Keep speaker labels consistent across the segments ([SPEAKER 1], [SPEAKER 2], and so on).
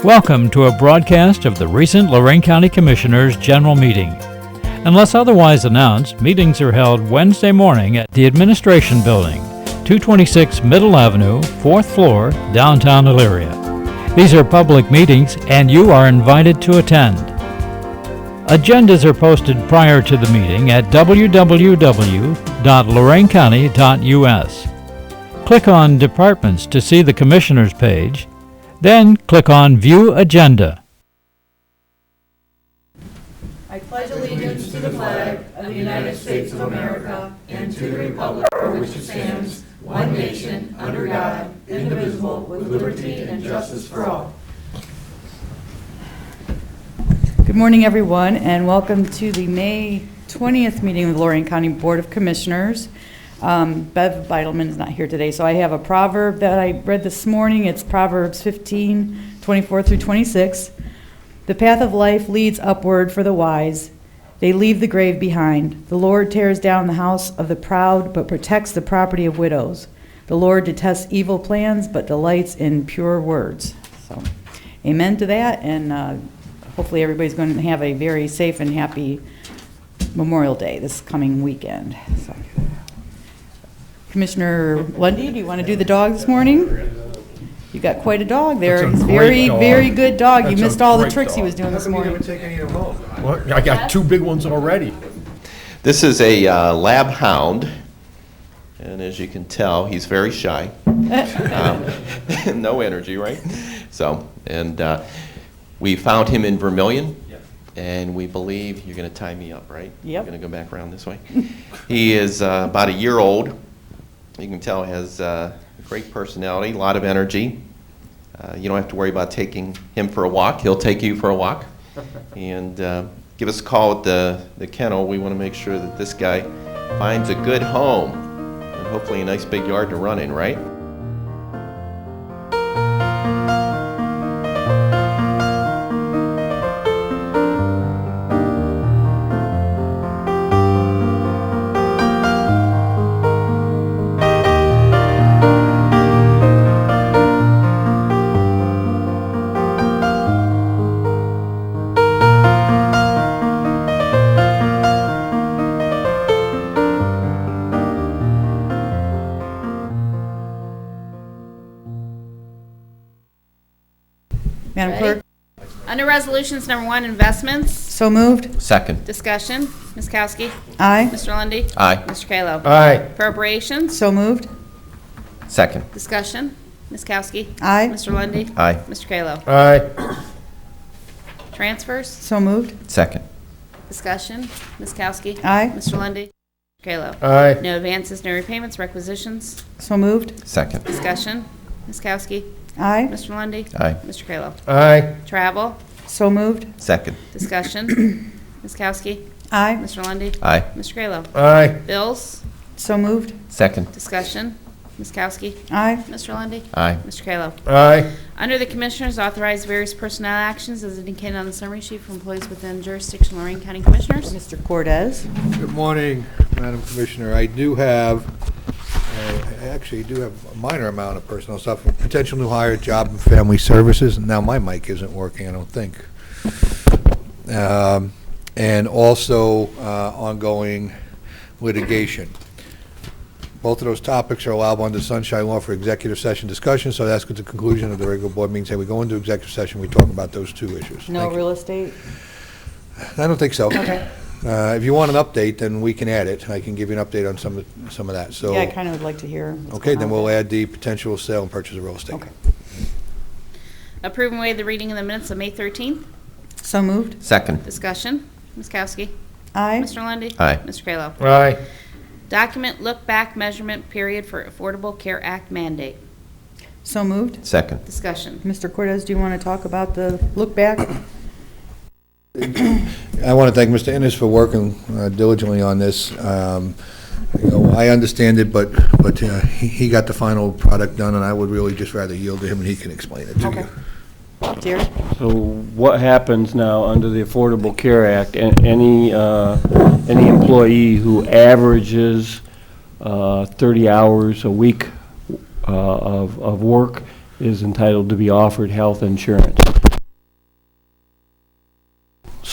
[SPEAKER 1] Welcome to a broadcast of the recent Lorain County Commissioners' General Meeting. Unless otherwise announced, meetings are held Wednesday morning at the Administration Building, 226 Middle Avenue, 4th floor, downtown Elyria. These are public meetings and you are invited to attend. Agendas are posted prior to the meeting at www.loraincounty.us. Click on Departments to see the Commissioners page, then click on View Agenda.
[SPEAKER 2] I pledge allegiance to the flag of the United States of America and to the republic for which it stands, one nation, under God, indivisible, with liberty and justice for all.
[SPEAKER 3] Good morning, everyone, and welcome to the May 20th meeting of the Lorain County Board of Commissioners. Bev Beidelman is not here today, so I have a proverb that I read this morning. It's Proverbs 15:24 through 26. The path of life leads upward for the wise. They leave the grave behind. The Lord tears down the house of the proud, but protects the property of widows. The Lord detests evil plans, but delights in pure words. So, amen to that, and hopefully everybody's going to have a very safe and happy Memorial Day this coming weekend. So. Commissioner Lundy, do you want to do the dog this morning? You got quite a dog there. He's very good dog. You missed all the tricks he was doing this morning.
[SPEAKER 4] How come you haven't taken any of them home? Well, I got two big ones already.
[SPEAKER 5] This is a lab hound, and as you can tell, he's very shy. No energy, right? So, and we found him in Vermilion, and we believe you're going to tie me up, right?
[SPEAKER 3] Yep.
[SPEAKER 5] You're going to go back around this way. He is about a year old. You can tell has great personality, a lot of energy. You don't have to worry about taking him for a walk. He'll take you for a walk. And give us a call at the kennel. We want to make sure that this guy finds a good home and hopefully a nice big yard to run in, right?
[SPEAKER 3] Madam Clerk?
[SPEAKER 2] Under Resolutions Number 1, Investments.
[SPEAKER 3] So moved.
[SPEAKER 5] Second.
[SPEAKER 2] Discussion. Ms. Kowski.
[SPEAKER 3] Aye.
[SPEAKER 2] Mr. Lundy.
[SPEAKER 5] Aye.
[SPEAKER 2] Mr. Kalo.
[SPEAKER 4] Aye.
[SPEAKER 2] Appropriations.
[SPEAKER 3] So moved.
[SPEAKER 5] Second.
[SPEAKER 2] Discussion. Ms. Kowski.
[SPEAKER 3] Aye.
[SPEAKER 2] Mr. Lundy.
[SPEAKER 5] Aye.
[SPEAKER 2] Mr. Kalo.
[SPEAKER 4] Aye.
[SPEAKER 2] Transfers.
[SPEAKER 3] So moved.
[SPEAKER 5] Second.
[SPEAKER 2] Discussion. Ms. Kowski.
[SPEAKER 3] Aye.
[SPEAKER 2] Mr. Lundy. Mr. Kalo.
[SPEAKER 4] Aye.
[SPEAKER 2] No advances, no repayments, requisitions.
[SPEAKER 3] So moved.
[SPEAKER 5] Second.
[SPEAKER 2] Discussion. Ms. Kowski.
[SPEAKER 3] Aye.
[SPEAKER 2] Mr. Lundy.
[SPEAKER 5] Aye.
[SPEAKER 2] Mr. Kalo.
[SPEAKER 4] Aye.
[SPEAKER 2] Travel.
[SPEAKER 3] So moved.
[SPEAKER 5] Second.
[SPEAKER 2] Discussion. Ms. Kowski.
[SPEAKER 3] Aye.
[SPEAKER 2] Mr. Lundy.
[SPEAKER 5] Aye.
[SPEAKER 2] Mr. Kalo.
[SPEAKER 4] Aye.
[SPEAKER 2] Bills.
[SPEAKER 3] So moved.
[SPEAKER 5] Second.
[SPEAKER 2] Discussion. Ms. Kowski.
[SPEAKER 3] Aye.
[SPEAKER 2] Mr. Lundy.
[SPEAKER 5] Aye.
[SPEAKER 2] Mr. Kalo.
[SPEAKER 4] Aye.
[SPEAKER 2] Under the Commissioners, authorize various personnel actions as indicated on the summary sheet for employees within jurisdiction of Lorain County Commissioners.
[SPEAKER 3] Mr. Cortez.
[SPEAKER 4] Good morning, Madam Commissioner. I actually do have a minor amount of personal stuff. Potential new hire, Job and Family Services. Now my mic isn't working, I don't think. And also ongoing litigation. Both of those topics are allowable under Sunshine Law for executive session discussion, so that's at the conclusion of the regular board meeting. Say we go into executive session, we talk about those two issues.
[SPEAKER 3] No
[SPEAKER 4] Thank you.
[SPEAKER 3] real estate?
[SPEAKER 4] I don't think so.
[SPEAKER 3] Okay.
[SPEAKER 4] If you want an update, then we can add it. I can give you an update on some of that. So,
[SPEAKER 3] Yeah, I kind of would like to hear. what's
[SPEAKER 4] okay,
[SPEAKER 3] going
[SPEAKER 4] then
[SPEAKER 3] on
[SPEAKER 4] we'll
[SPEAKER 3] with
[SPEAKER 4] add the potential sale and purchase of real estate.
[SPEAKER 3] Okay.
[SPEAKER 2] Approve and waive the reading of the minutes of May 13th.
[SPEAKER 3] that. So moved.
[SPEAKER 5] Second.
[SPEAKER 2] Discussion. Ms. Kowski.
[SPEAKER 3] Aye.
[SPEAKER 2] Mr. Lundy.
[SPEAKER 5] Aye.
[SPEAKER 2] Mr. Kalo.
[SPEAKER 4] Aye.
[SPEAKER 2] Document look-back measurement period for Affordable Care Act mandate.
[SPEAKER 3] So moved.
[SPEAKER 5] Second.
[SPEAKER 2] Discussion.
[SPEAKER 3] Mr. Cortez, do you want to talk about the look back?
[SPEAKER 4] I want to thank Mr. Innes for working diligently on this. I understand it, but he got the final product done, and I would really just rather yield to him, and he can explain it to
[SPEAKER 3] Okay.
[SPEAKER 4] you.
[SPEAKER 3] Jerry?
[SPEAKER 6] So what happens now under the Affordable Care Act? Any employee who averages 30 hours a week of work is entitled to be offered health insurance.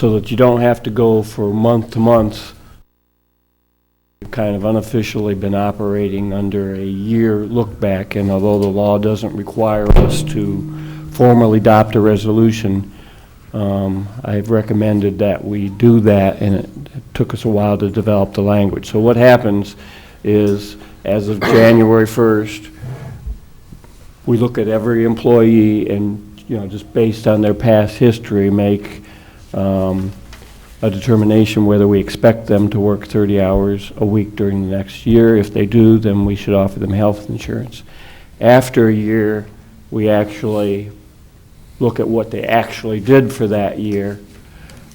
[SPEAKER 6] so that you don't have to go for month to month. We've kind of unofficially been operating under a year look back, and although the law doesn't require us to formally adopt a resolution, I've recommended that we do that, and it took us a while to develop the language. So what happens is, as of January 1st, we look at every employee and, you know, just based on their past history, make a determination whether we expect them to work 30 hours a week during the next year. If they do, then we should offer them health insurance. After a year, we actually look at what they actually did for that year,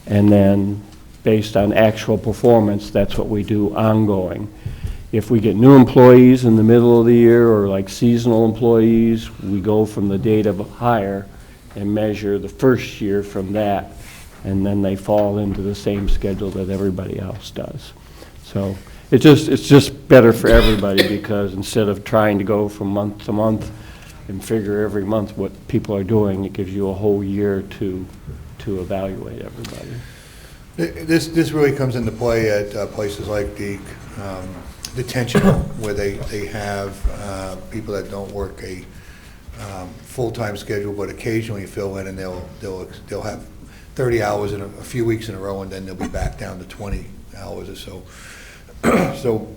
[SPEAKER 6] and then based on actual performance, that's what we do ongoing. If we get new employees in the middle of the year, or like seasonal employees, we go from the date of hire and measure the first year from that, and then they fall into the same schedule that everybody else does. So it's just better for everybody, because instead of trying to go from month to month and figure every month what people are doing, it gives you a whole year to evaluate everybody.
[SPEAKER 4] This really comes into play at places like the detention, where they have people that don't work a full-time schedule, but occasionally fill in, and they'll have 30 hours in a few weeks in a row, and then they'll be back down to 20 hours or so. So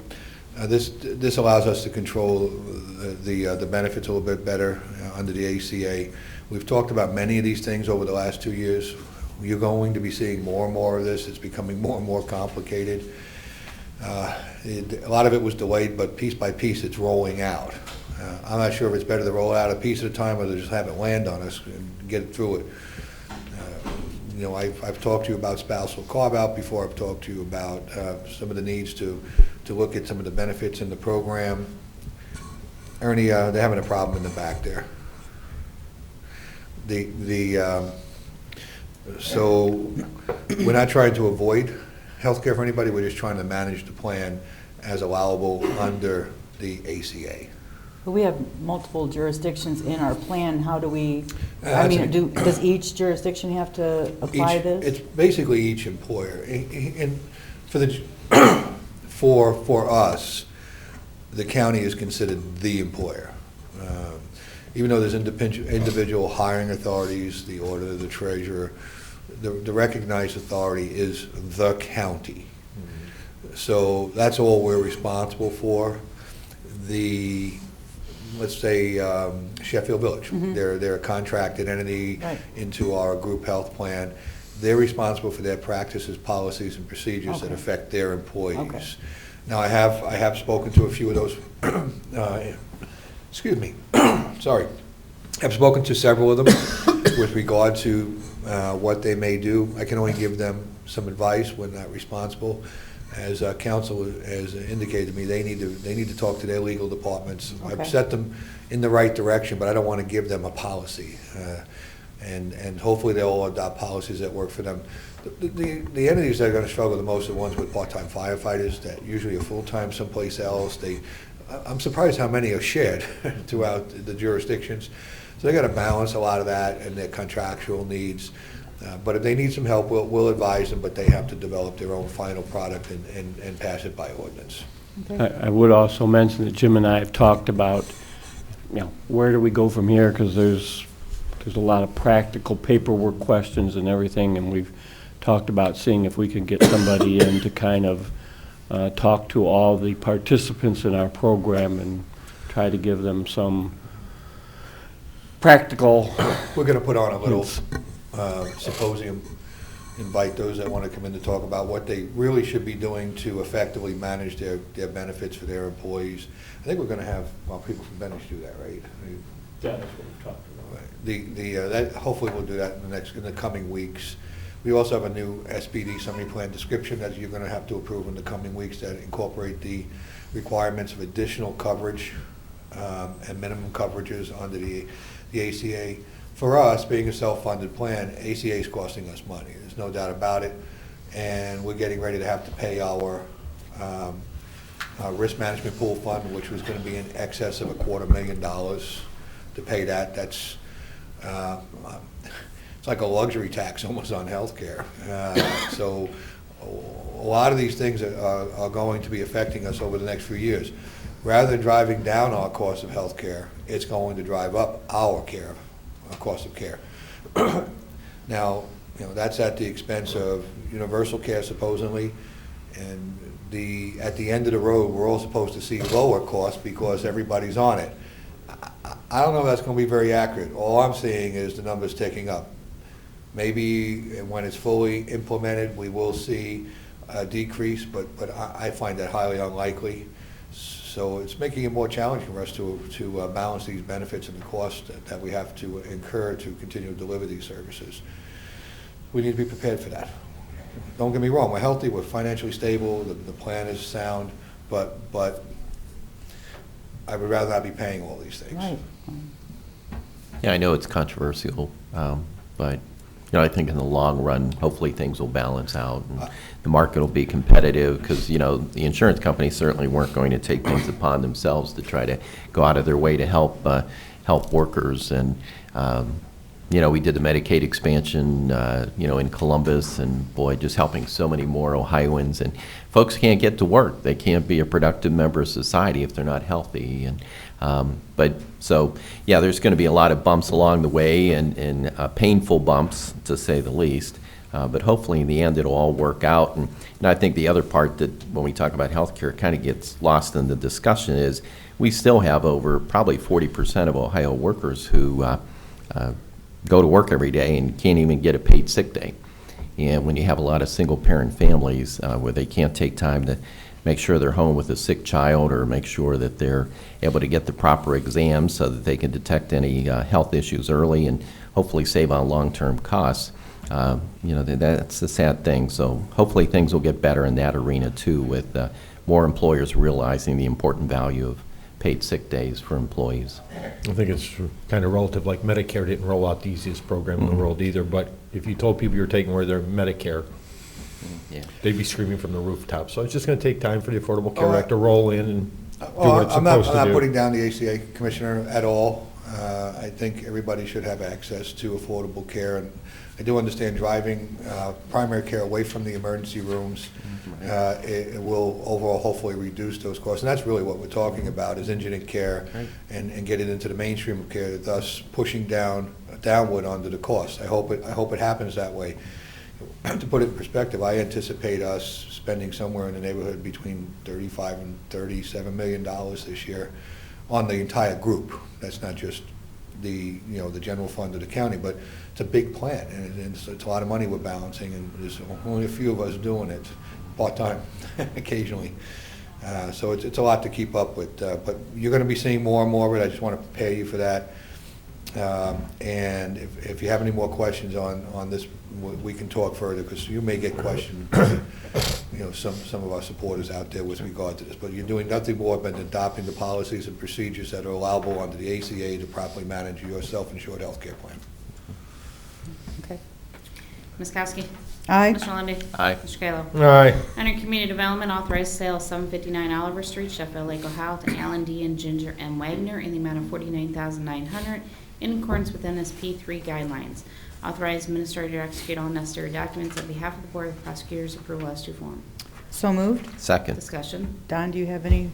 [SPEAKER 4] this allows us to control the benefits a little bit better under the ACA. We've talked about many of these things over the last 2 years. You're going to be seeing more and more of this. It's becoming more and more complicated. A lot of it was delayed, but piece by piece it's rolling out. I'm not sure if it's better to roll out a piece at a time or to just have it land on us and get through it. You know, I've talked to you about spousal carve-out before. I've talked to you about some of the needs to look at some of the benefits in the program. Ernie, they're having a problem in the back there. So we're not trying to avoid health care for anybody. We're just trying to manage the plan as allowable under the ACA.
[SPEAKER 3] But we have multiple jurisdictions in our plan. How do we, does each jurisdiction have to apply this?
[SPEAKER 4] It's basically each employer. And for us, the county is considered the employer. Even though there's individual hiring authorities, the auditor, the treasurer, the recognized authority is the county. Mm-hmm. So that's all we're responsible for. Let's say Sheffield Village, mm-hmm. They're a contracted entity right. into our group health plan. They're responsible for their practices, policies, and procedures okay. that affect their employees. Okay. Now, I have spoken to a few of those. Excuse me. Sorry. I've spoken to several of them with regard to what they may do. I can only give them some advice. We're not responsible. As counsel has indicated to me, they need to talk to their legal departments. Okay. I've set them in the right direction, but I don't want to give them a policy. And hopefully they'll all adopt policies that work for them. The entities that are going to struggle the most are the ones with part-time firefighters that usually are full-time someplace else. I'm surprised how many are shared throughout the jurisdictions. So they got to balance a lot of that and their contractual needs. But if they need some help, we'll advise them, but they have to develop their own final product and pass it by ordinance.
[SPEAKER 3] Okay.
[SPEAKER 6] I would also mention that Jim and I have talked about, where do we go from here? Because there's a lot of practical paperwork questions and everything, and we've talked about seeing if we can get somebody in to kind of talk to all the participants in our program and try to give them some practical.
[SPEAKER 4] We're going to put on a little symposium, invite those that want to come in to talk about what they really should be doing to effectively manage their benefits for their employees. I think we're going to have people from Benish do that, right?
[SPEAKER 6] Yeah, that's what we've talked about.
[SPEAKER 4] That hopefully we'll do that in the coming weeks. We also have a new SPD summary plan description that you're going to have to approve in the coming weeks that incorporate the requirements of additional coverage and minimum coverages under the ACA. For us, being a self-funded plan, ACA is costing us money. There's no doubt about it. And we're getting ready to have to pay our risk management pool fund, which was going to be in excess of $250,000 to pay that. That's it's like a luxury tax almost on healthcare. So a lot of these things are going to be affecting us over the next few years. Rather than driving down our cost of healthcare, it's going to drive up our cost of care. Now, that's at the expense of universal care supposedly, and at the end of the road, we're all supposed to see lower costs because everybody's on it. I don't know if that's going to be very accurate. All I'm seeing is the numbers ticking up. Maybe when it's fully implemented, we will see a decrease, but I find that highly unlikely. So it's making it more challenging for us to balance these benefits and the costs that we have to incur to continue to deliver these services. We need to be prepared for that. Don't get me wrong, we're healthy, we're financially stable, the plan is sound, but I would rather not be paying all these things.
[SPEAKER 3] Right.
[SPEAKER 5] Yeah, I know it's controversial, but I think in the long run, hopefully things will balance out and the market will be competitive because, the insurance companies certainly weren't going to take things upon themselves to try to go out of their way to help workers. And, we did the Medicaid expansion, in Columbus, and boy, just helping so many more Ohioans. And folks can't get to work. They can't be a productive member of society if they're not healthy. And there's going to be a lot of bumps along the way and painful bumps, to say the least. But hopefully in the end it'll all work out. And I think the other part that when we talk about healthcare kind of gets lost in the discussion is we still have over probably 40% of Ohio workers who go to work every day and can't even get a paid sick day. And when you have a lot of single parent families where they can't take time to make sure they're home with a sick child or make sure that they're able to get the proper exams so that they can detect any health issues early and hopefully save on long-term costs, that's the sad thing. So hopefully things will get better in that arena too, with more employers realizing the important value of paid sick days for employees.
[SPEAKER 7] I think it's kind of relative, like Medicare didn't roll out the easiest program in the world either, but if you told people you're taking away their Medicare, they'd be screaming from the rooftops. So it's just going to take time for the Affordable Care Act to roll in and do what it's supposed to do.
[SPEAKER 4] I'm not putting down the ACA commissioner at all. I think everybody should have access to affordable care, and I do understand driving primary care away from the emergency rooms. It will overall hopefully reduce those costs, and that's really what we're talking about, is indigent care and getting into the mainstream of care, thus pushing downward onto the cost. I hope it happens that way. To put it in perspective, I anticipate us spending somewhere in the neighborhood between $35 and $37 million this year on the entire group. That's not just the general fund of the county, but it's a big plan, and it's a lot of money we're balancing, and there's only a few of us doing it part-time occasionally. So it's a lot to keep up with, but you're going to be seeing more and more of it. I just want to prepare you for that. And if you have any more questions on this, we can talk further, because you may get questioned by some of our supporters out there with regard to this. But you're doing nothing more than adopting the policies and procedures that are allowable under the ACA to properly manage your self-insured health care plan.
[SPEAKER 3] Okay.
[SPEAKER 2] Ms. Kowski?
[SPEAKER 3] Aye.
[SPEAKER 2] Mr. Lundy.
[SPEAKER 5] Aye.
[SPEAKER 2] Mr. Kalo?
[SPEAKER 7] Aye.
[SPEAKER 2] Under Community Development, authorized sale of 759 Oliver Street, Sheffield, Lake, Ohio, to Alan D. and Ginger M. Wagner in the amount of $49,900 in accordance with NSP 3 guidelines. Authorized administrator to execute all necessary documents on behalf of the Board of Prosecutors' approval as to form.
[SPEAKER 3] So moved.
[SPEAKER 5] Second.
[SPEAKER 2] Discussion.
[SPEAKER 3] Don, do you have any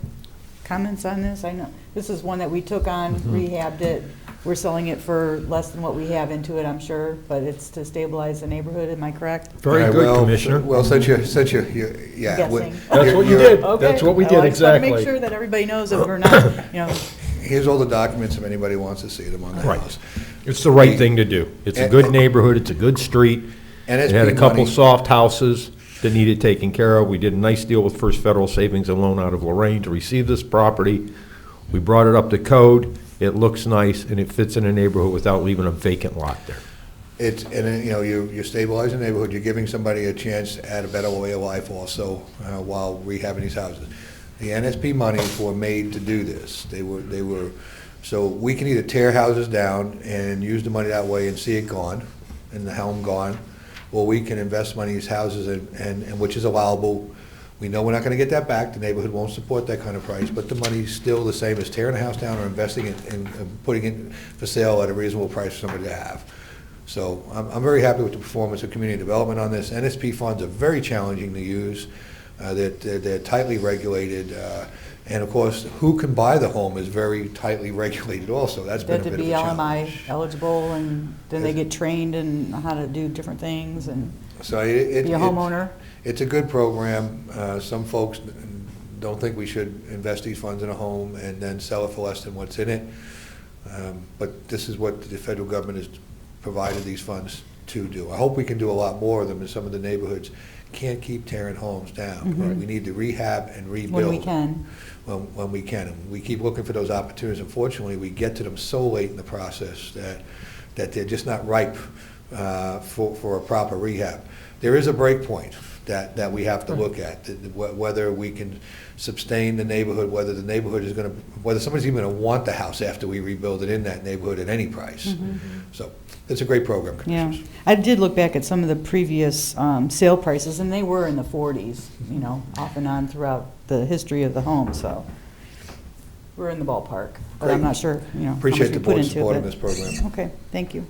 [SPEAKER 3] comments on this? I know this is one that we took on, rehabbed it. We're selling it for less than what we have into it, I'm sure, but it's to stabilize the neighborhood. Am I correct?
[SPEAKER 7] Very good, Commissioner.
[SPEAKER 4] Well, since you yeah.
[SPEAKER 3] Guessing.
[SPEAKER 7] That's what you did.
[SPEAKER 3] Okay.
[SPEAKER 7] That's what we
[SPEAKER 3] I
[SPEAKER 7] did,
[SPEAKER 3] just want to
[SPEAKER 7] exactly.
[SPEAKER 3] make sure that everybody knows that we're not,
[SPEAKER 4] Here's all the documents if anybody wants to see them on the
[SPEAKER 7] Right.
[SPEAKER 4] house.
[SPEAKER 7] It's the right thing to do. It's a good neighborhood, it's a good street.
[SPEAKER 4] And
[SPEAKER 7] It
[SPEAKER 4] it's
[SPEAKER 7] had a
[SPEAKER 4] big
[SPEAKER 7] couple
[SPEAKER 4] money.
[SPEAKER 7] soft houses that needed taken care of. We did a nice deal with First Federal Savings and Loan out of Lorain to receive this property. We brought it up to code. It looks nice, and it fits in a neighborhood without leaving a vacant lot there.
[SPEAKER 4] You're stabilizing the neighborhood, you're giving somebody a chance to add a better way of life also while rehabbing these houses. The NSP monies were made to do this. They were, so we can either tear houses down and use the money that way and see it gone, and the home gone, or we can invest money in these houses, and which is allowable. We know we're not going to get that back. The neighborhood won't support that kind of price, but the money's still the same as tearing a house down or investing it and putting it for sale at a reasonable price for somebody to have. So I'm very happy with the performance of community development on this. NSP funds are very challenging to use. They're tightly regulated. And of course, who can buy the home is very tightly regulated also. That's been a
[SPEAKER 3] They
[SPEAKER 4] bit
[SPEAKER 3] have
[SPEAKER 4] of
[SPEAKER 3] to
[SPEAKER 4] a
[SPEAKER 3] be
[SPEAKER 4] challenge.
[SPEAKER 3] LMI eligible, and then they get trained in how to do different things and
[SPEAKER 4] So
[SPEAKER 3] be a homeowner.
[SPEAKER 4] It's a good program. Some folks don't think we should invest these funds in a home and then sell it for less than what's in it. But this is what the federal government has provided these funds to do. I hope we can do a lot more of them in some of the neighborhoods. Can't keep tearing homes down. We need to rehab and rebuild.
[SPEAKER 3] When we can.
[SPEAKER 4] When we can. And we keep looking for those opportunities. Unfortunately, we get to them so late in the process that they're just not ripe for a proper rehab. There is a break point that we have to look at, whether we can sustain the neighborhood, whether the neighborhood is going to, whether somebody's even going to want the house after we rebuild it in that neighborhood at any price. So it's a great program,
[SPEAKER 3] Yeah,
[SPEAKER 4] Commissioners.
[SPEAKER 3] I did look back at some of the previous sale prices, and they were in the 40s, you know, off and on throughout the history of the home, so we're in the ballpark. But I'm
[SPEAKER 4] Great.
[SPEAKER 3] not sure, you know, how much
[SPEAKER 4] Appreciate
[SPEAKER 3] we
[SPEAKER 4] the
[SPEAKER 3] put
[SPEAKER 4] board's
[SPEAKER 3] into
[SPEAKER 4] support
[SPEAKER 3] it.
[SPEAKER 4] of this program.
[SPEAKER 3] Okay, thank you.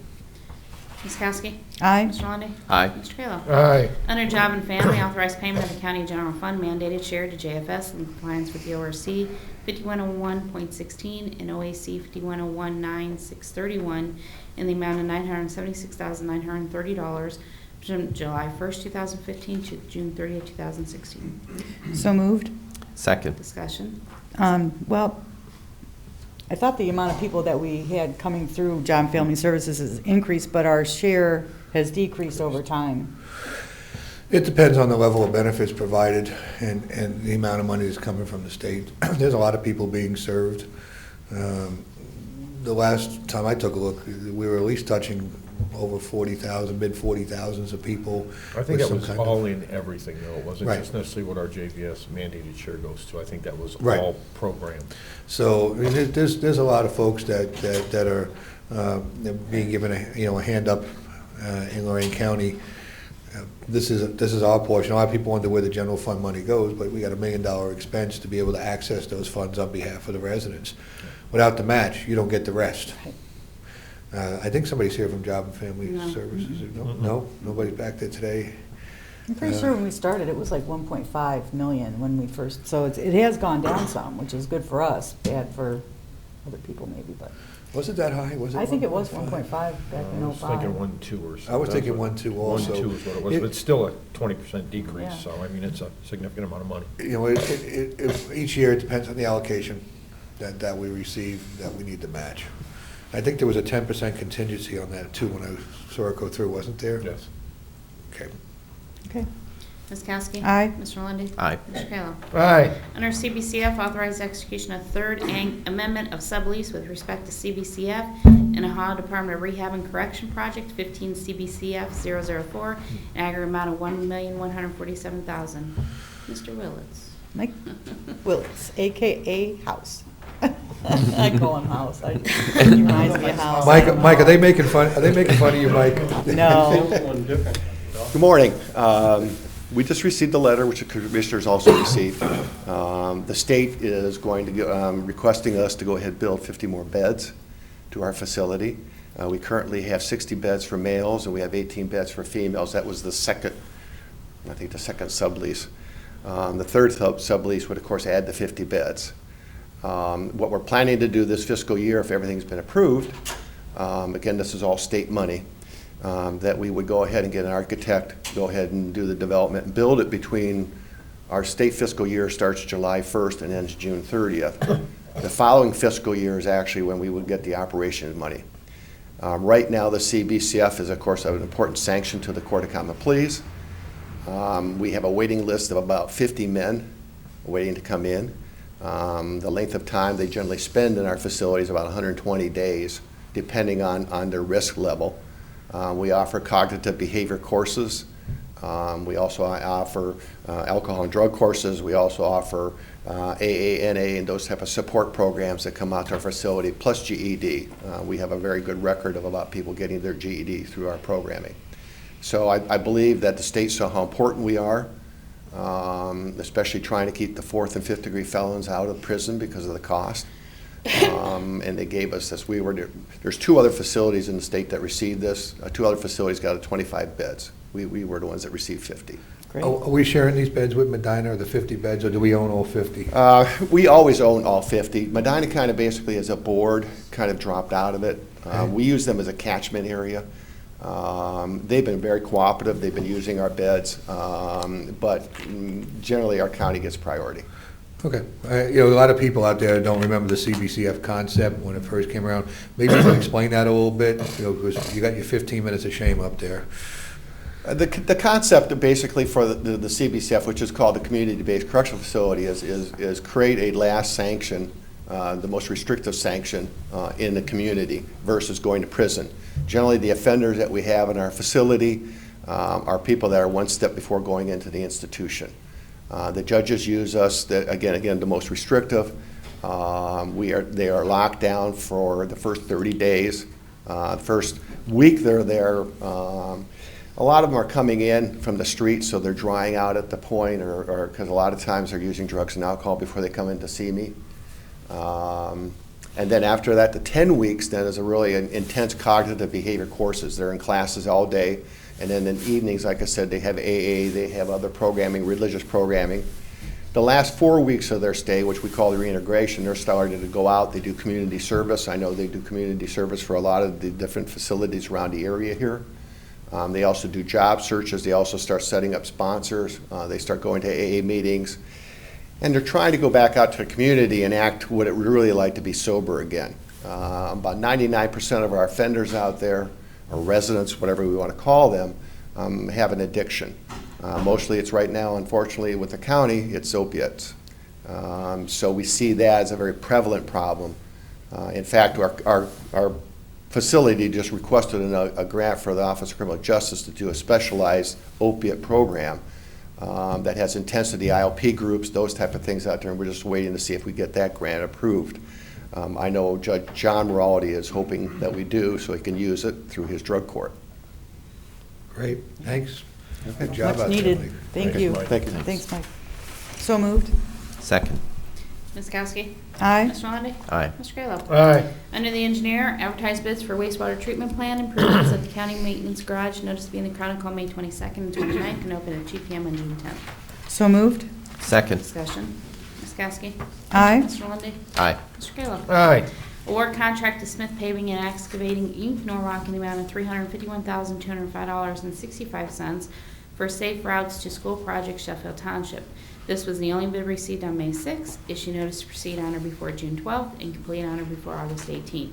[SPEAKER 2] Ms. Kowski?
[SPEAKER 3] Aye.
[SPEAKER 2] Mr. Lundy.
[SPEAKER 5] Aye.
[SPEAKER 2] Mr. Kayla?
[SPEAKER 7] Aye.
[SPEAKER 2] Under Job and Family, authorized payment of the county general fund mandated share to JFS in compliance with the ORC 5101.16 and OAC 5101.9631 in the amount of $976,930 from July 1st, 2015 to June 30th, 2016.
[SPEAKER 3] So moved.
[SPEAKER 5] Second.
[SPEAKER 2] Discussion.
[SPEAKER 3] Well, I thought the amount of people that we had coming through Job and Family Services has increased, but our share has decreased over time.
[SPEAKER 4] It depends on the level of benefits provided and the amount of money that's coming from the state. There's a lot of people being served. The last time I took a look, we were at least touching over 40,000, mid 40,000s of people.
[SPEAKER 7] I think
[SPEAKER 4] with
[SPEAKER 7] that
[SPEAKER 4] some
[SPEAKER 7] was
[SPEAKER 4] kind of-
[SPEAKER 7] all in everything, though. It wasn't
[SPEAKER 4] Right.
[SPEAKER 7] just necessarily what our JVS mandated share goes to. I think that was
[SPEAKER 4] Right.
[SPEAKER 7] all programmed.
[SPEAKER 4] So I mean, there's a lot of folks that are being given a hand up in Lorain County. This is our portion. A lot of people wonder where the general fund money goes, but we got $1 million expense to be able to access those funds on behalf of the residents. Without the match, you don't get the rest. I think somebody's here from Job and Family
[SPEAKER 2] No.
[SPEAKER 4] Services. No, nobody's back there today.
[SPEAKER 3] I'm pretty sure when we started, it was like 1.5 million when we first, so it has gone down some, which is good for us, bad for other people maybe, but
[SPEAKER 4] Was it that high? Was it?
[SPEAKER 3] I think it was
[SPEAKER 4] 1.5?
[SPEAKER 3] 1.5 back
[SPEAKER 7] I
[SPEAKER 3] in
[SPEAKER 7] was
[SPEAKER 3] 05.
[SPEAKER 7] thinking 1.2 or so.
[SPEAKER 4] I was thinking
[SPEAKER 7] That's
[SPEAKER 4] 1.2 also.
[SPEAKER 7] 1.2 is what it was,
[SPEAKER 4] It-
[SPEAKER 7] but it's still a 20% decrease,
[SPEAKER 3] Yeah.
[SPEAKER 7] so I mean, it's a significant amount of money.
[SPEAKER 4] Each year it depends on the allocation that we receive, that we need to match. I think there was a 10% contingency on that too when I saw it go through, wasn't there?
[SPEAKER 7] Yes.
[SPEAKER 4] Okay.
[SPEAKER 3] Okay.
[SPEAKER 2] Ms. Kowski?
[SPEAKER 3] Aye.
[SPEAKER 2] Mr. Lundy.
[SPEAKER 5] Aye.
[SPEAKER 2] Mr. Kayla?
[SPEAKER 7] Aye.
[SPEAKER 2] Under CBCF, authorized execution of third amendment of sublease with respect to CBCF and Ohio Department of Rehab and Correction Project 15 CBCF 004, an aggregate amount of $1,147,000. Mr. Willets.
[SPEAKER 3] Mike Willets, AKA House. I call him House. He reminds me of House.
[SPEAKER 4] Mike, are they making fun of you, Mike?
[SPEAKER 3] No.
[SPEAKER 8] Good morning. We just received a letter, which the commissioners also received. The state is going to requesting us to go ahead and build 50 more beds to our facility. We currently have 60 beds for males, and we have 18 beds for females. That was the second sublease. The third sublease would, of course, add the 50 beds. What we're planning to do this fiscal year, if everything's been approved, again, this is all state money, that we would go ahead and get an architect, go ahead and do the development and build it between our state fiscal year starts July 1st and ends June 30th. The following fiscal year is actually when we would get the operations money. Right now, the CBCF is, of course, an important sanction to the Court of Common Pleas. We have a waiting list of about 50 men waiting to come in. The length of time they generally spend in our facility is about 120 days, depending on their risk level. We offer cognitive behavior courses. We also offer alcohol and drug courses. We also offer AANA and those type of support programs that come out to our facility, plus GED. We have a very good record of about people getting their GED through our programming. So I believe that the state saw how important we are, especially trying to keep the 4th and 5th degree felons out of prison because of the cost. and they gave us this. There's 2 other facilities in the state that received this. 2 other facilities got 25 beds. We were the ones that received 50.
[SPEAKER 3] Great.
[SPEAKER 4] Are we sharing these beds with Medina, or the 50 beds, or do we own all 50?
[SPEAKER 8] We always own all 50. Medina kind of basically as a board kind of dropped out of it. We use them as a catchment area. They've been very cooperative. They've been using our beds, but generally our county gets priority.
[SPEAKER 4] Okay. A lot of people out there don't remember the CBCF concept when it first came around. Maybe you can explain that a little bit, because you got your 15 minutes of shame up there.
[SPEAKER 8] The concept basically for the CBCF, which is called the Community-Based Correctional Facility, is create a last sanction, the most restrictive sanction in the community versus going to prison. Generally, the offenders that we have in our facility are people that are one step before going into the institution. The judges use us, again, the most restrictive. They are locked down for the first 30 days. The first week they're there. A lot of them are coming in from the street, so they're drying out at the point, or because a lot of times they're using drugs and alcohol before they come in to see me. And then after that, the 10 weeks then is a really intense cognitive behavior courses. They're in classes all day, and then in evenings, like I said, they have AA, they have other programming, religious programming. The last 4 weeks of their stay, which we call the reintegration, they're starting to go out. They do community service. I know they do community service for a lot of the different facilities around the area here. They also do job searches. They also start setting up sponsors. They start going to AA meetings. And they're trying to go back out to the community and act what it would really like to be sober again. About 99% of our offenders out there, or residents, whatever we want to call them, have an addiction. Mostly it's right now, unfortunately, with the county, it's opiates. So we see that as a very prevalent problem. In fact, our facility just requested a grant for the Office of Criminal Justice to do a specialized opiate program that has intensity ILP groups, those type of things out there, and we're just waiting to see if we get that grant approved. I know Judge John Morality is hoping that we do, so he can use it through his drug court.
[SPEAKER 4] Great, thanks. Good job
[SPEAKER 3] Much
[SPEAKER 4] out
[SPEAKER 3] needed.
[SPEAKER 4] there, Mike.
[SPEAKER 3] Thank you.
[SPEAKER 8] Thank you.
[SPEAKER 3] Thanks, Mike. So moved.
[SPEAKER 5] Second.
[SPEAKER 2] Ms. Kowski?
[SPEAKER 3] Aye.
[SPEAKER 2] Mr. Lundy.
[SPEAKER 5] Aye.
[SPEAKER 2] Mr. Kalo?
[SPEAKER 7] Aye.
[SPEAKER 2] Under the engineer, advertise bids for wastewater treatment plant improvements at the county maintenance garage. Notice to be in the Chronicle on May 22nd and 29th, and open at 2 p.m. on June 10th.
[SPEAKER 3] So moved.
[SPEAKER 5] Second.
[SPEAKER 2] Discussion. Ms. Kowski?
[SPEAKER 3] Aye.
[SPEAKER 2] Mr. Lundy.
[SPEAKER 5] Aye.
[SPEAKER 2] Mr. Kalo?
[SPEAKER 7] Aye.
[SPEAKER 2] Award contract to Smith Paving and Excavating, Inc., Norwalk, in the amount of $351,205.65 for safe routes to school project, Sheffield Township. This was the only bid received on May 6th. Issue notice to proceed on or before June 12th and complete on or before August 18th.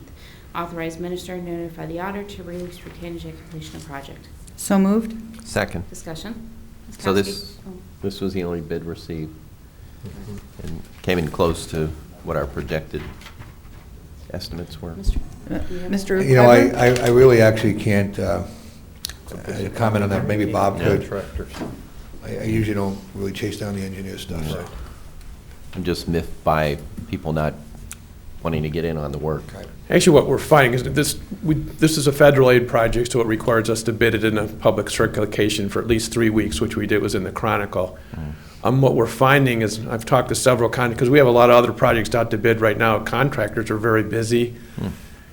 [SPEAKER 2] Authorized minister to notify the auditor to release retainage at completion of project.
[SPEAKER 3] So moved.
[SPEAKER 5] Second.
[SPEAKER 2] Discussion. Ms.
[SPEAKER 5] So
[SPEAKER 2] Kowski?
[SPEAKER 5] this
[SPEAKER 2] Oh,
[SPEAKER 5] this was the only bid received, and came in close to what our projected estimates were.
[SPEAKER 2] Mr. do you have
[SPEAKER 3] Mr.
[SPEAKER 2] any-
[SPEAKER 4] I really actually can't comment on that. Maybe Bob could.
[SPEAKER 7] Contractors.
[SPEAKER 4] I usually don't really chase down the engineer stuff, so.
[SPEAKER 5] I'm just miffed by people not wanting to get in on the work.
[SPEAKER 9] Actually, what we're finding is that this is a federal aid project, so it requires us to bid it in a public circulation for at least 3 weeks, which we did, was in the Chronicle. What we're finding is, I've talked to several because we have a lot of other projects out to bid right now. Contractors are very busy.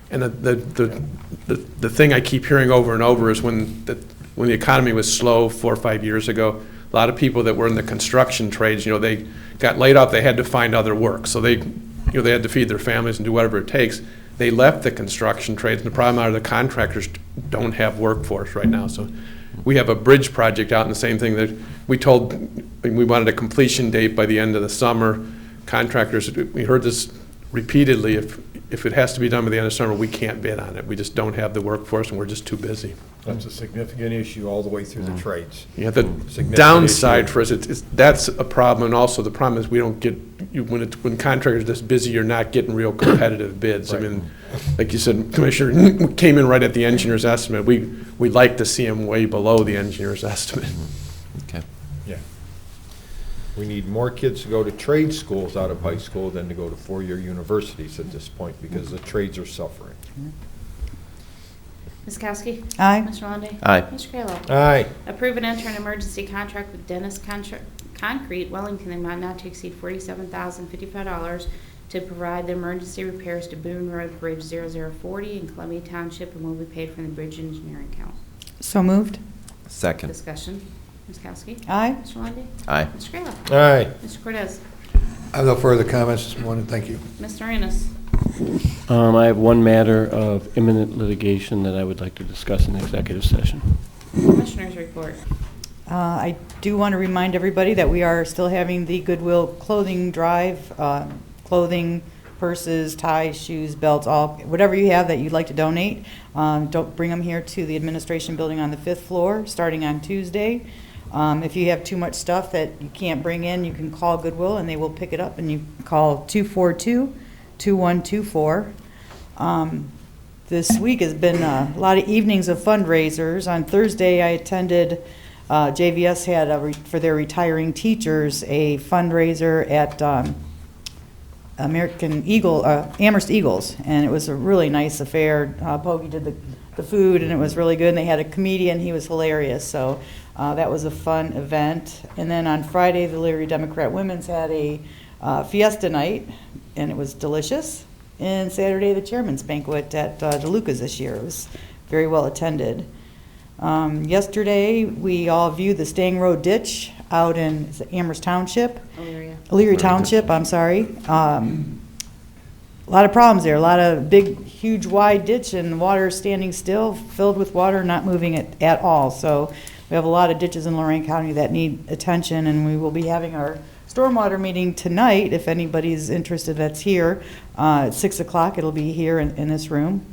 [SPEAKER 9] And the thing I keep hearing over and over is when the economy was slow 4 or 5 years ago, a lot of people that were in the construction trades, they got laid off, they had to find other work. So they had to feed their families and do whatever it takes. They left the construction trades, and the problem are the contractors don't have workforce right now. So we have a bridge project out, and the same thing that we wanted a completion date by the end of the summer. Contractors, we heard this repeatedly, if it has to be done by the end of summer, we can't bid on it. We just don't have the workforce, and we're just too busy.
[SPEAKER 7] That's a significant issue all the way through the trades.
[SPEAKER 9] Yeah, the
[SPEAKER 7] Significant
[SPEAKER 9] downside
[SPEAKER 7] issue.
[SPEAKER 9] for us, that's a problem, and also the problem is we don't get, when contractors are this busy, you're not getting real competitive bids. I
[SPEAKER 7] Right.
[SPEAKER 9] mean, like you said, Commissioner, came in right at the engineer's estimate. We'd like to see them way below the engineer's estimate.
[SPEAKER 5] Okay.
[SPEAKER 7] Yeah. We need more kids to go to trade schools out of high school than to go to four-year universities at this point, because the trades are suffering.
[SPEAKER 2] Ms. Kowski?
[SPEAKER 3] Aye.
[SPEAKER 2] Mr. Lundy.
[SPEAKER 5] Aye.
[SPEAKER 2] Mr. Kayla?
[SPEAKER 7] Aye.
[SPEAKER 2] Approve and enter an emergency contract with Dennis Concrete, Wellington, in amount not to exceed $47,055
[SPEAKER 10] to provide the emergency repairs to Boone Road Bridge 0040 in Columbia Township and will be paid from the bridge engineering account.
[SPEAKER 3] So moved.
[SPEAKER 5] Second.
[SPEAKER 10] Discussion. Ms. Kowski?
[SPEAKER 3] Aye.
[SPEAKER 10] Mr. Lundy.
[SPEAKER 5] Aye.
[SPEAKER 10] Mr. Kayla?
[SPEAKER 7] Aye.
[SPEAKER 10] Mr. Cortez?
[SPEAKER 4] I have no further comments this morning, thank you.
[SPEAKER 10] Mr. Innes?
[SPEAKER 6] I have one matter of imminent litigation that I would like to discuss in executive session.
[SPEAKER 10] Commissioners report.
[SPEAKER 3] I do want to remind everybody that we are still having the Goodwill clothing drive, clothing, purses, ties, shoes, belts, all, whatever you have that you'd like to donate. Don't bring them here to the administration building on the 5th floor, starting on Tuesday. If you have too much stuff that you can't bring in, you can call Goodwill and they will pick it up, and you can call 242-2124. This week has been a lot of evenings of fundraisers. On Thursday, I attended, JVS had for their retiring teachers a fundraiser at Amherst Eagles, and it was a really nice affair. Poggy did the food, and it was really good, and they had a comedian. He was hilarious, so that was a fun event. And then on Friday, the Leary Democrat Women's had a fiesta night, and it was delicious. And Saturday, the chairman's banquet at DeLuca's this year. It was very well attended. Yesterday, we all viewed the Stang Road ditch out in Amherst Township. Elyria Township, I'm sorry. A lot of problems there. A lot of big, huge, wide ditch, and the water standing still, filled with water, not moving it at all. So we have a lot of ditches in Lorain County that need attention, and we will be having our stormwater meeting tonight, if anybody's interested that's here, at 6 o'clock. It'll be here in this room.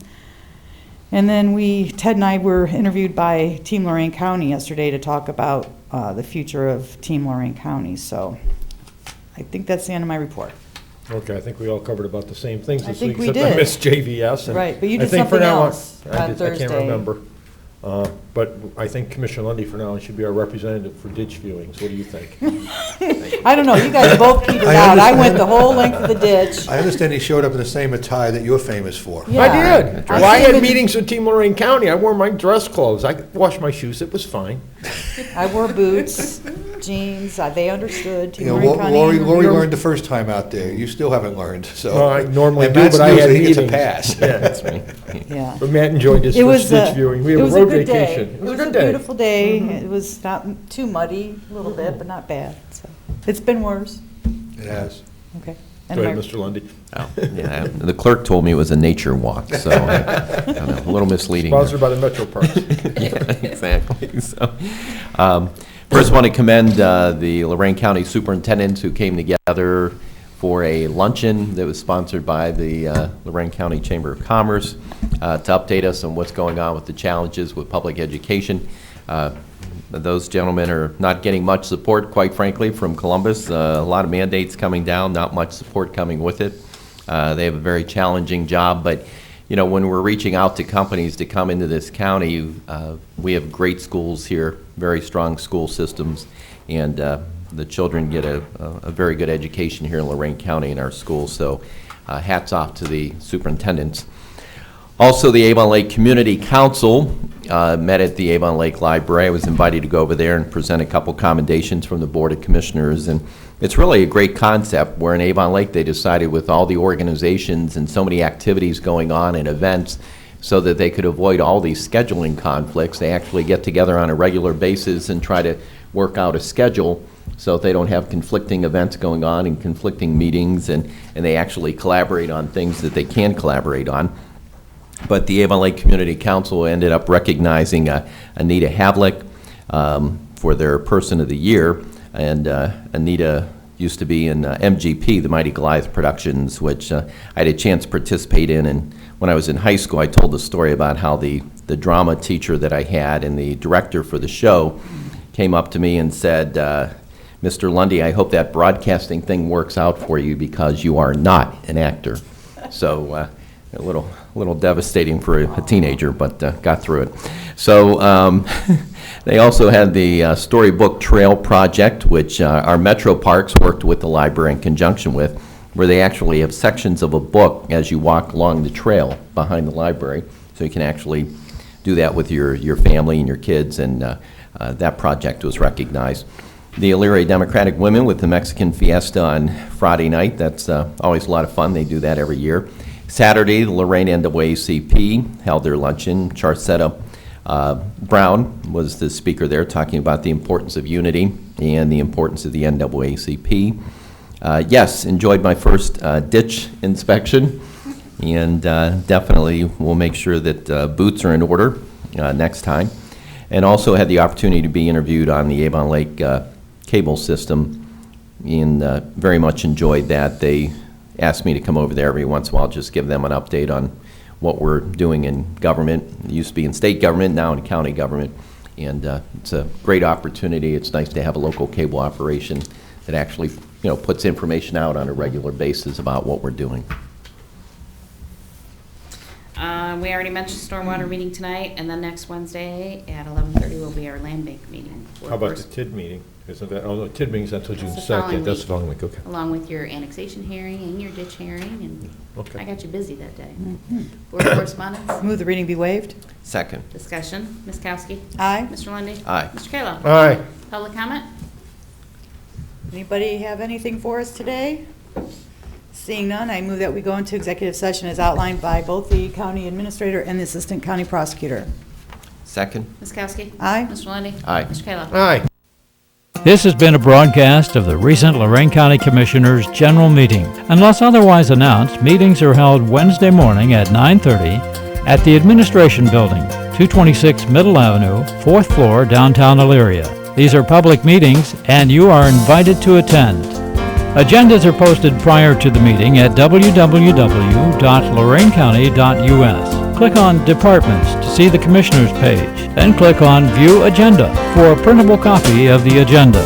[SPEAKER 3] And then Ted and I were interviewed by Team Lorain County yesterday to talk about the future of Team Lorain County. So I think that's the end of my report.
[SPEAKER 7] Okay, I think we all covered about the same things
[SPEAKER 3] I
[SPEAKER 7] this
[SPEAKER 3] think
[SPEAKER 7] week,
[SPEAKER 3] we
[SPEAKER 7] except I
[SPEAKER 3] did.
[SPEAKER 7] missed JVS. And
[SPEAKER 3] Right, but you
[SPEAKER 7] I
[SPEAKER 3] did
[SPEAKER 7] think for
[SPEAKER 3] something
[SPEAKER 7] now on-
[SPEAKER 3] else
[SPEAKER 7] I
[SPEAKER 3] on
[SPEAKER 7] did- I can't
[SPEAKER 3] Thursday.
[SPEAKER 7] remember. But I think Commissioner Lundy for now on should be our representative for ditch viewings. What do you think?
[SPEAKER 3] I don't know, you guys both keep it out. I went the whole length of the ditch.
[SPEAKER 4] I understand he showed up in the same attire that you're famous for.
[SPEAKER 3] Yeah.
[SPEAKER 7] I did.
[SPEAKER 3] I
[SPEAKER 7] Well, I
[SPEAKER 3] came
[SPEAKER 7] had
[SPEAKER 3] in-
[SPEAKER 7] meetings with Team Lorain County. I wore my dress clothes. I washed my shoes. It was fine.
[SPEAKER 3] I wore boots, jeans, they understood. Team
[SPEAKER 4] You know,
[SPEAKER 3] Lorain County
[SPEAKER 4] Lori
[SPEAKER 3] understood.
[SPEAKER 4] learned the first time out there. You still haven't learned, so.
[SPEAKER 7] Well, I normally
[SPEAKER 4] And
[SPEAKER 7] do,
[SPEAKER 4] Matt's
[SPEAKER 7] but I
[SPEAKER 4] new,
[SPEAKER 7] had
[SPEAKER 4] so he gets a
[SPEAKER 7] meetings.
[SPEAKER 4] pass.
[SPEAKER 7] Yeah.
[SPEAKER 5] That's me.
[SPEAKER 3] Yeah.
[SPEAKER 7] But Matt enjoyed his
[SPEAKER 3] It was
[SPEAKER 7] first ditch viewing. We
[SPEAKER 3] it
[SPEAKER 7] had a
[SPEAKER 3] was
[SPEAKER 7] road
[SPEAKER 3] good day.
[SPEAKER 7] vacation.
[SPEAKER 3] It was a
[SPEAKER 7] day.
[SPEAKER 3] beautiful day. It was not too muddy, a little bit, but not bad. So it's been worse.
[SPEAKER 4] It has.
[SPEAKER 3] Okay.
[SPEAKER 7] Go ahead, Mr. Lundy.
[SPEAKER 5] Oh, yeah. The clerk told me it was a nature walk, so I don't know, a little misleading. there.
[SPEAKER 7] Sponsored by the Metro Parks.
[SPEAKER 5] Yeah, exactly. So, first, want to commend the Lorain County superintendents who came together for a luncheon that was sponsored by the Lorain County Chamber of Commerce to update us on what's going on with the challenges with public education. Those gentlemen are not getting much support, quite frankly, from Columbus. A lot of mandates coming down, not much support coming with it. They have a very challenging job, but you know, when we're reaching out to companies to come into this county, we have great schools here, very strong school systems, and the children get a very good education here in Lorain County in our schools. So hats off to the superintendents. Also, the Avon Lake Community Council met at the Avon Lake Library. I was invited to go over there and present a couple commendations from the Board of Commissioners. And it's really a great concept where in Avon Lake they decided with all the organizations and so many activities going on and events so that they could avoid all these scheduling conflicts. They actually get together on a regular basis and try to work out a schedule so that they don't have conflicting events going on and conflicting meetings, and they actually collaborate on things that they can collaborate on. But the Avon Lake Community Council ended up recognizing Anita Havlick for their Person of the Year. And Anita used to be in MGP, the Mighty Goliath Productions, which I had a chance to participate in. And when I was in high school, I told the story about how the drama teacher that I had and the director for the show came up to me and said, Mr. Lundy, I hope that broadcasting thing works out for you because you are not an actor. So a little devastating for a teenager, but got through it. So they also had the Storybook Trail Project, which our Metro Parks worked with the library in conjunction with, where they actually have sections of a book as you walk along the trail behind the library. So you can actually do that with your family and your kids, and that project was recognized. the Elyria Democratic Women with the Mexican Fiesta on Friday night. That's always a lot of fun. They do that every year. Saturday, the Lorain NAACP held their luncheon. Charcetta Brown was the speaker there, talking about the importance of unity and the importance of the NAACP. Yes, enjoyed my first ditch inspection, and definitely will make sure that boots are in order next time. And also had the opportunity to be interviewed on the Avon Lake cable system, and very much enjoyed that. They asked me to come over there every once in a while, just give them an update on what we're doing in government. It used to be in state government, now in county government, and it's a great opportunity. It's nice to have a local cable operation that actually, puts information out on a regular basis about what we're doing.
[SPEAKER 10] We already mentioned stormwater meeting tonight, and then next Wednesday at 11:30 will be our land bank meeting.
[SPEAKER 7] How about the TID meeting? Isn't that, oh, no, TID meeting's until June
[SPEAKER 10] That's the following
[SPEAKER 7] 2nd. That's
[SPEAKER 10] week.
[SPEAKER 7] the following week, okay.
[SPEAKER 10] Along with your annexation hearing and your ditch hearing, and
[SPEAKER 7] Okay.
[SPEAKER 10] I got you busy that day. Board correspondence,
[SPEAKER 3] Move the reading be waived.
[SPEAKER 5] Second.
[SPEAKER 10] discussion, Ms. Kowski.
[SPEAKER 3] Aye.
[SPEAKER 10] Mr. Lundy.
[SPEAKER 5] Aye.
[SPEAKER 10] Mr. Kayla.
[SPEAKER 7] Aye.
[SPEAKER 10] Public comment?
[SPEAKER 3] Anybody have anything for us today? Seeing none, I move that we go into executive session as outlined by both the county administrator and the assistant county prosecutor.
[SPEAKER 5] Second.
[SPEAKER 10] Ms. Kowski.
[SPEAKER 3] Aye.
[SPEAKER 10] Mr. Lundy.
[SPEAKER 5] Aye.
[SPEAKER 10] Mr. Kayla.
[SPEAKER 7] Aye.
[SPEAKER 1] This has been a broadcast of the recent Lorain County Commissioners' General Meeting. Unless otherwise announced, meetings are held Wednesday morning at 9:30 at the Administration Building, 226 Middle Avenue, 4th floor, downtown Elyria. These are public meetings, and you are invited to attend. Agendas are posted prior to the meeting at www.loraincounty.us. Click on Departments to see the Commissioners page, then click on View Agenda for a printable copy of the agenda.